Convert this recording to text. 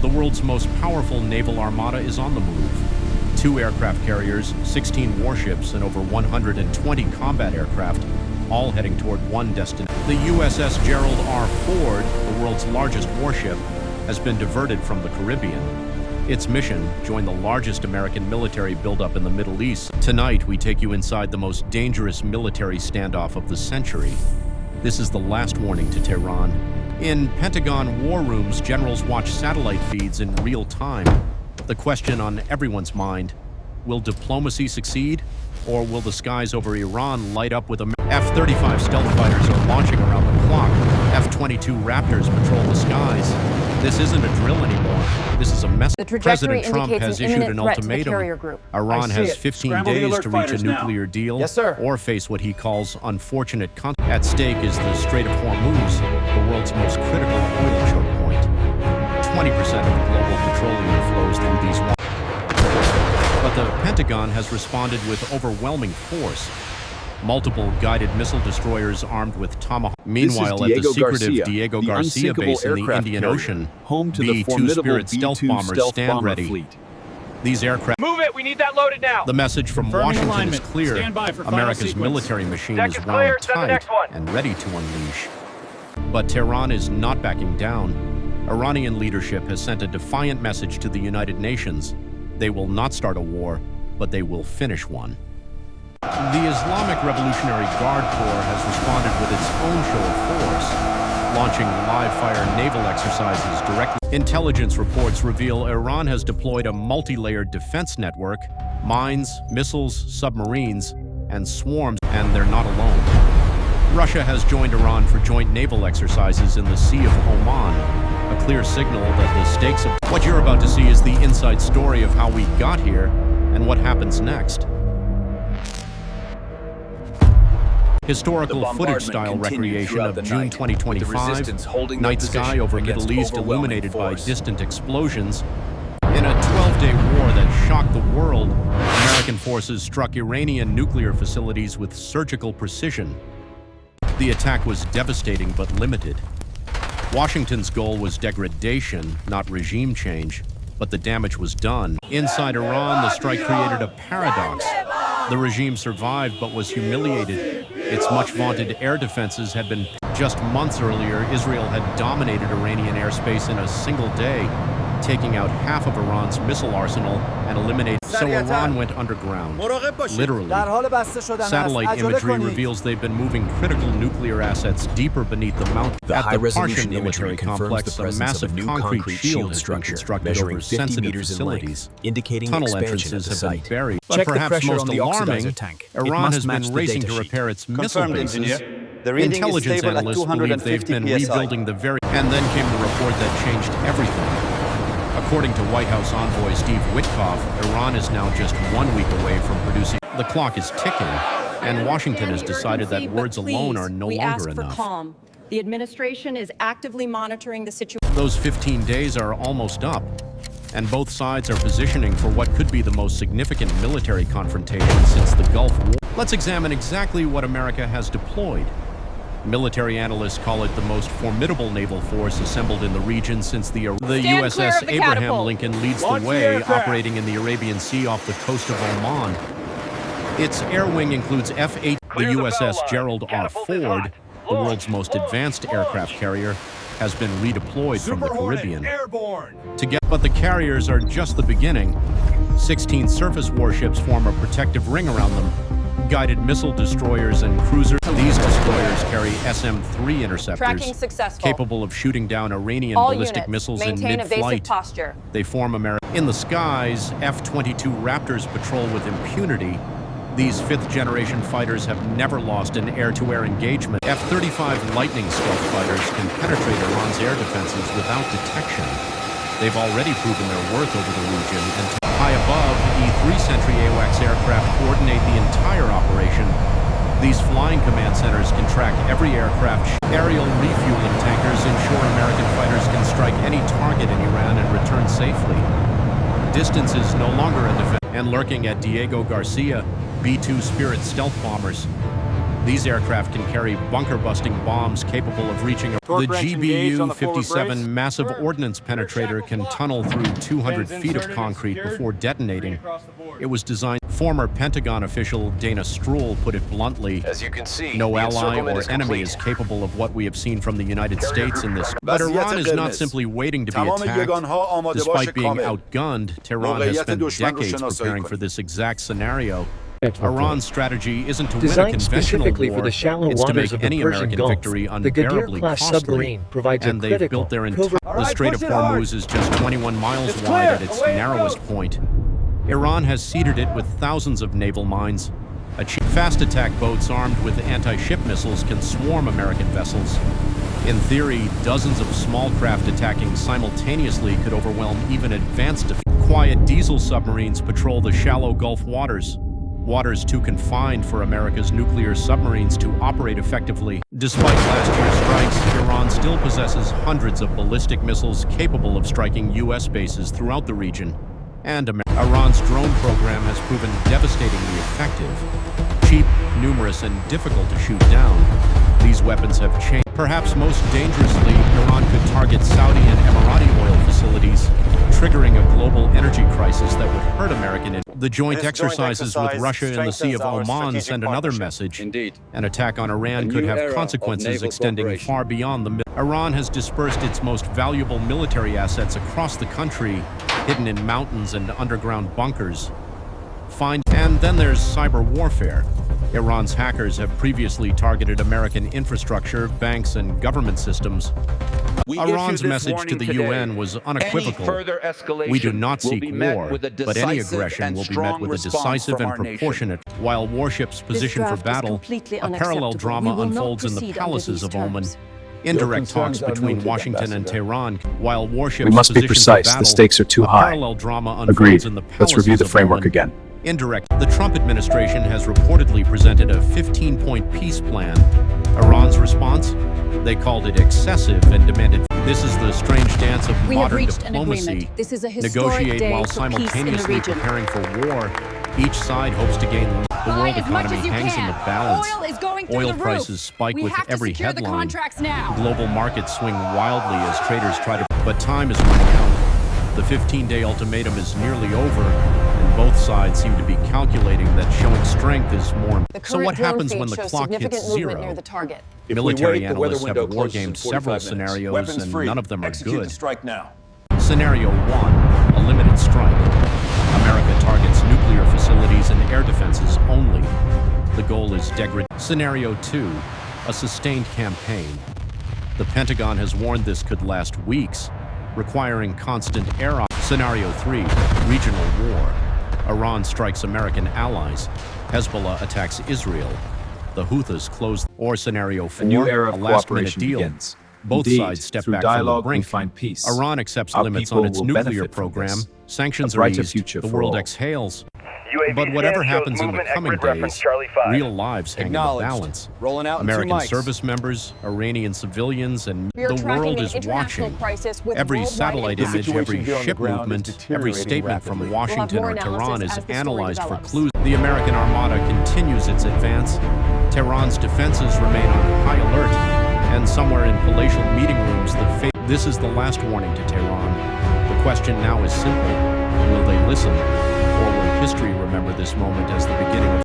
The world's most powerful naval armada is on the move. 2 aircraft carriers, 16 warships, and over 120 combat aircraft, all heading toward one destination. The USS Gerald R. Ford, the world's largest warship, has been diverted from the Caribbean. Its mission, join the largest American military buildup in the Middle East. Tonight, we take you inside the most dangerous military standoff of the century. This is the last warning to Tehran. In Pentagon war rooms, generals watch satellite feeds in real time. The question on everyone's mind, will diplomacy succeed? Or will the skies over Iran light up with F-35 stealth fighters are launching around the clock. F-22 Raptors patrol the skies. This isn't a drill anymore. This is a mess. President Trump has issued an ultimatum. Iran has 15 days to reach a nuclear deal or face what he calls unfortunate consequences. At stake is the Strait of Hormuz, the world's most critical oil choke point. 20% of global petroleum flows through these waters. But the Pentagon has responded with overwhelming force. Multiple guided missile destroyers armed with Tomahawks. Meanwhile, at the secretive Diego Garcia base in the Indian Ocean, home to the B-2 Spirit stealth bombers stand ready. Fleet. These aircraft... Move it! We need that loaded now! The message from Washington is clear. America's military machine is wound tight and ready to unleash. But Tehran is not backing down. Iranian leadership has sent a defiant message to the United Nations. They will not start a war, but they will finish one. The Islamic Revolutionary Guard Corps has responded with its own show of force, launching live-fire naval exercises directly. Intelligence reports reveal Iran has deployed a multi-layered defense network, mines, missiles, submarines, and swarms, and they're not alone. Russia has joined Iran for joint naval exercises in the Sea of Oman, a clear signal that the stakes of... What you're about to see is the inside story of how we got here and what happens next. Historical footage-style recreation of June 2025, night sky over Middle East illuminated by distant explosions. In a 12-day war that shocked the world, American forces struck Iranian nuclear facilities with surgical precision. The attack was devastating but limited. Washington's goal was degradation, not regime change, but the damage was done. Inside Iran, the strike created a paradox. The regime survived but was humiliated. Its much-vaunted air defenses had been... Just months earlier, Israel had dominated Iranian airspace in a single day, taking out half of Iran's missile arsenal and eliminating... So Iran went underground, literally. Satellite imagery reveals they've been moving critical nuclear assets deeper beneath the mountain. At the Parshan military complex, a massive concrete shield has been constructed over sensitive facilities. Tunnel entrances have been buried. But perhaps most alarming, Iran has been racing to repair its missile bases. Intelligence analysts believe they've been rebuilding the very... And then came the report that changed everything. According to White House envoy Steve Witkoff, Iran is now just 1 week away from producing. The clock is ticking, and Washington has decided that words alone are no longer enough. Calm. The administration is actively monitoring the situation. Those 15 days are almost up, and both sides are positioning for what could be the most significant military confrontation since the Gulf War. Let's examine exactly what America has deployed. Military analysts call it the most formidable naval force assembled in the region since the USS Abraham Lincoln leads the way, operating in the Arabian Sea off the coast of Oman. Its air wing includes F-8, the USS Gerald R. Ford, the world's most advanced aircraft carrier, has been redeployed from the Caribbean. But the carriers are just the beginning. 16 surface warships form a protective ring around them. Guided missile destroyers and cruisers. These destroyers carry SM-3 interceptors, capable of shooting down Iranian ballistic missiles in mid-flight. They form In the skies, F-22 Raptors patrol with impunity. These fifth-generation fighters have never lost an air-to-air engagement. F-35 Lightning stealth fighters can penetrate Iran's air defenses without detection. They've already proven their worth over the region, and high above, E-3 Sentry AWACS aircraft coordinate the entire operation. These flying command centers can track every aircraft. Aerial refueling tankers ensure American fighters can strike any target in Iran and return safely. Distance is no longer a defense. And lurking at Diego Garcia, B-2 Spirit stealth bombers. These aircraft can carry bunker-busting bombs capable of reaching the GBU-57 massive ordnance penetrator can tunnel through 200 feet of concrete before detonating. It was designed. Former Pentagon official Dana Stroul put it bluntly, As you can see, no the ally encirclement or is enemy complete. is capable of what we have seen from the United States in this. But Iran is not simply waiting to be attacked. Despite being outgunned, Tehran has spent decades preparing for this exact scenario. Iran's strategy isn't to win a Designed conventional specifically war, for the shallow it's to waters make of the any Persian American Gulf, victory the Ghadir unbearably class costly. submarine provides And a they've critical built their covert. The Strait of Hormuz is just 21 miles wide at its narrowest point. Iran has seeded it with thousands of naval mines. Fast attack boats armed with anti-ship missiles can swarm American vessels. In theory, dozens of small craft attacking simultaneously could overwhelm even advanced defense. Quiet diesel submarines patrol the shallow Gulf waters. Waters too confined for America's nuclear submarines to operate effectively. Despite last year's strikes, Iran still possesses hundreds of ballistic missiles capable of striking U.S. bases throughout the region. And Iran's drone program has proven devastatingly effective. Cheap, numerous, and difficult to shoot down, these weapons have changed. Perhaps most dangerously, Iran could target Saudi and Emirati oil facilities, triggering a global energy crisis that would hurt American. The joint exercises with Russia in the Sea of Oman send another message. Indeed. An attack on Iran could have consequences extending far beyond the. Iran has dispersed its most valuable military assets across the country, hidden in mountains and underground bunkers. And then there's cyber warfare. Iran's hackers have previously targeted American infrastructure, banks, and government systems. Iran's message to the UN was unequivocal. We do not seek war, but any aggression will be met with a decisive and proportionate. While warships position for battle, a parallel drama unfolds in the palaces of Oman. Indirect talks between Washington and Tehran, while warships We must be position precise. for battle, The stakes are too a high. parallel drama unfolds Agreed. in the Let's review the palaces of framework Oman. again. Indirect. The Trump administration has reportedly presented a 15-point peace plan. Iran's response? They called it excessive and demanded. This is the strange dance of We have modern reached an diplomacy. agreement. This is a historic Negotiate day while for peace in the simultaneously region. preparing for war. Each side hopes to gain. The world as much economy as you hangs can. in the balance. Oil is going through Oil the roof. prices spike We with have to every secure the headline. contracts now. Global markets swing wildly as traders try to. But time is running out. The 15-day ultimatum is nearly over, and both sides seem to be calculating that showing strength is more. So what happens when the clock hits zero? Military analysts have wargamed several scenarios, and none of them are good. Scenario 1, a limited strike. America targets nuclear facilities and air defenses only. The goal is degradation. Scenario 2, a sustained campaign. The Pentagon has warned this could last weeks, requiring constant air. Scenario 3, regional war. Iran strikes American allies. Hezbollah attacks Israel. The Houthis close. Or Scenario 4, A new era of last-minute cooperation deal. begins. Both Indeed, sides step through back from the dialogue, brink. we find peace. Iran accepts Our limits people on its will nuclear benefit from program. this. Sanctions A are brighter eased. future The for world all. exhales. UAV But whatever scan shows happens in the movement at coming grid reference days, Charlie 5. real lives hang in the balance. Rolling out American 2 mics. service members, Iranian civilians, and We are the tracking world an is international watching. crisis with Every worldwide satellite impact. image, every situation here on the ship ground is movement, every deteriorating statement from rapidly. Washington We'll or have more Tehran is analysis as the story analyzed for develops. clues. The American Armada continues its advance. Tehran's defenses remain on high alert, and somewhere in palatial meeting rooms, this is the last warning to Tehran. The question now is simple: will they listen, or will history remember this moment as the beginning of